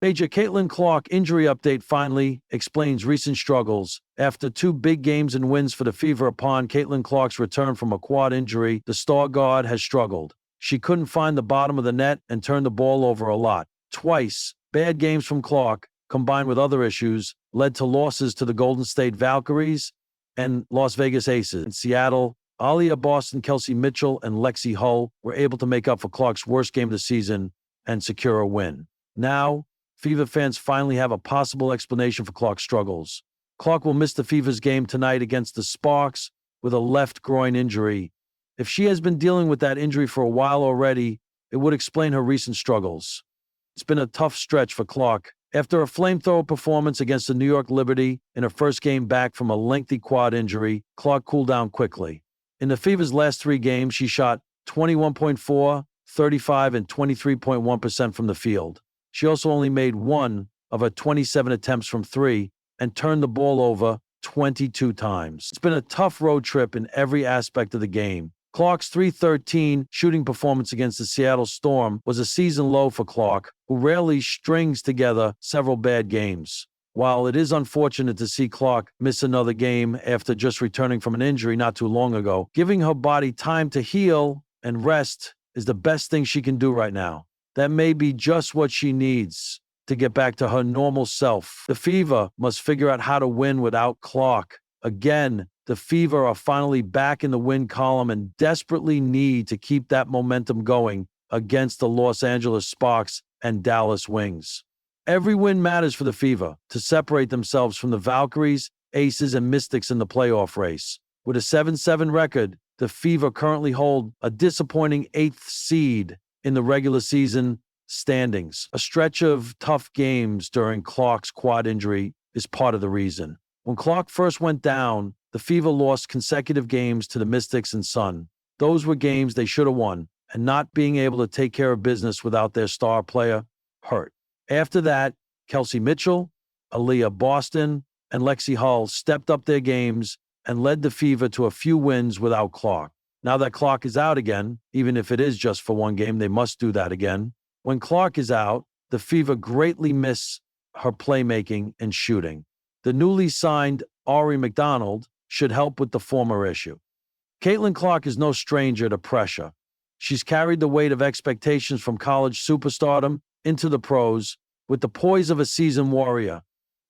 Major Caitlin Clark injury update finally explains recent struggles. After two big games and wins for the Fever upon Caitlin Clark's return from a quad injury, the star guard has struggled. She couldn't find the bottom of the net and turned the ball over a lot. Twice, bad games from Clark, combined with other issues, led to losses to the Golden State Valkyries and Las Vegas Aces. In Seattle, Aliyah Boston, Kelsey Mitchell, and Lexi Hull were able to make up for Clark's worst game of the season and secure a win. Now, Fever fans finally have a possible explanation for Clark's struggles. Clark will miss the Fever's game tonight against the Sparks with a left groin injury. If she has been dealing with that injury for a while already, it would explain her recent struggles. It's been a tough stretch for Clark. After a flamethrower performance against the New York Liberty in her first game back from a lengthy quad injury, Clark cooled down quickly. In the Fever's last three games, she shot 21.4, 35, and 23.1% from the field. She also only made one of her 27 attempts from three and turned the ball over 22 times. It's been a tough road trip in every aspect of the game. Clark's .313 shooting performance against the Seattle Storm was a season low for Clark, who rarely strings together several bad games. While it is unfortunate to see Clark miss another game after just returning from an injury not too long ago, giving her body time to heal and rest is the best thing she can do right now. That may be just what she needs to get back to her normal self. The Fever must figure out how to win without Clark. Again, the Fever are finally back in the win column and desperately need to keep that momentum going against the Los Angeles Sparks and Dallas Wings. Every win matters for the Fever to separate themselves from the Valkyries, Aces, and Mystics in the playoff race. With a 7-7 record, the Fever currently hold a disappointing 8th seed in the regular season standings. A stretch of tough games during Clark's quad injury is part of the reason. When Clark first went down, the Fever lost consecutive games to the Mystics and Sun. Those were games they should have won, and not being able to take care of business without their star player hurt. After that, Kelsey Mitchell, Aliyah Boston, and Lexi Hull stepped up their games and led the Fever to a few wins without Clark. Now that Clark is out again, even if it is just for one game, they must do that again. When Clark is out, the Fever greatly miss her playmaking and shooting. The newly signed Ari McDonald should help with the former issue. Caitlin Clark is no stranger to pressure. She's carried the weight of expectations from college superstardom into the pros with the poise of a seasoned warrior.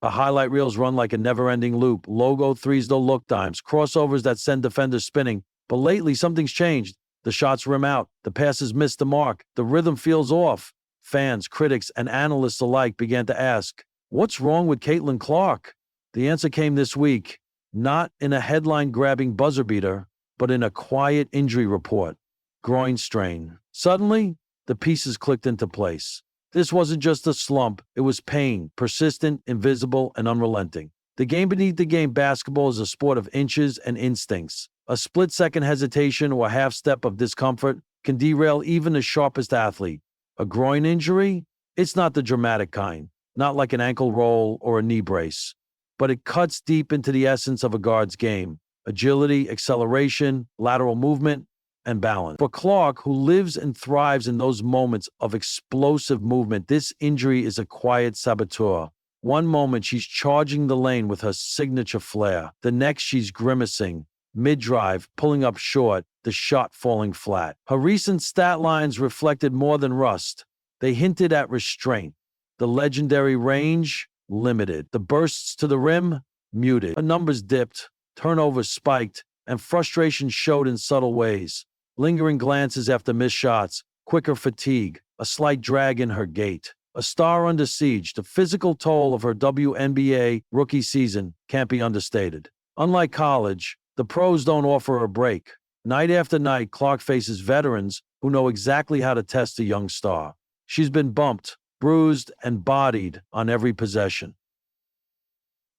Her highlight reels run like a never-ending loop. Logo threes don't look dimes. Crossovers that send defenders spinning. But lately, something's changed. The shots rim out. The passes miss the mark. The rhythm feels off. Fans, critics, and analysts alike began to ask, what's wrong with Caitlin Clark? The answer came this week, not in a headline-grabbing buzzer beater, but in a quiet injury report. Groin strain. Suddenly, the pieces clicked into place. This wasn't just a slump. It was pain, persistent, invisible, and unrelenting. The game beneath the game, basketball, is a sport of inches and instincts. A split-second hesitation or a half-step of discomfort can derail even the sharpest athlete. A groin injury? It's not the dramatic kind, not like an ankle roll or a knee brace, but it cuts deep into the essence of a guard's game: agility, acceleration, lateral movement, and balance. For Clark, who lives and thrives in those moments of explosive movement, this injury is a quiet saboteur. One moment, she's charging the lane with her signature flair. The next, she's grimacing, mid-drive, pulling up short, the shot falling flat. Her recent stat lines reflected more than rust. They hinted at restraint. The legendary range, limited. The bursts to the rim, muted. Her numbers dipped, turnovers spiked, and frustration showed in subtle ways. Lingering glances after missed shots, quicker fatigue, a slight drag in her gait. A star under siege, the physical toll of her WNBA rookie season can't be understated. Unlike college, the pros don't offer a break. Night after night, Clark faces veterans who know exactly how to test a young star. She's been bumped, bruised, and bodied on every possession.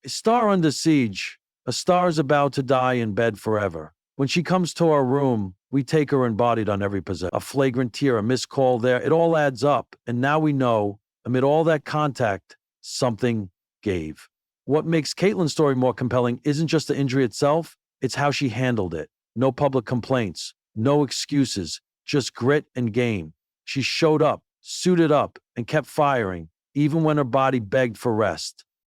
A star under siege, a star is about to die in bed forever. When she comes to our room, we take her embodied on every possession. A flagrant tear, a missed call there, it all adds up. And now we know, amid all that contact, something gave. What makes Caitlin's story more compelling isn't just the injury itself, it's how she handled it. No public complaints, no excuses, just grit and game. She showed up, suited up, and kept firing, even when her body begged for rest.